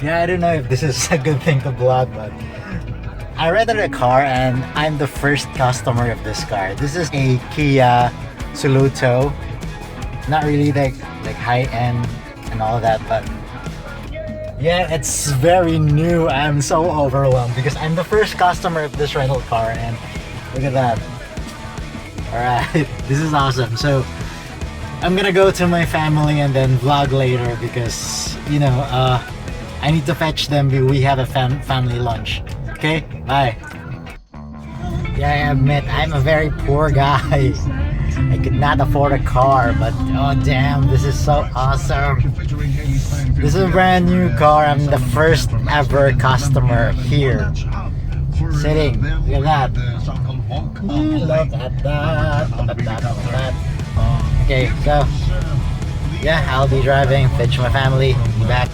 Yeah, I don't know if this is a good thing to vlog, but I rented a car and I'm the first customer of this car. This is a Kia Soluto. Not really like high end and all that, but yeah, it's very new. I'm so overwhelmed because I'm the first customer of this rental car, and look at that. Alright, this is awesome. So I'm gonna go to my family and then vlog later because, you know, I need to fetch them. We have a family lunch. Okay, bye. Yeah, I admit I'm a very poor guy. I could not afford a car, but oh damn, this is so awesome. This is a brand new car. I'm the first ever customer here. Sitting, look at that. Look at that. Okay, so yeah, I'll be driving, fetch my family, be back.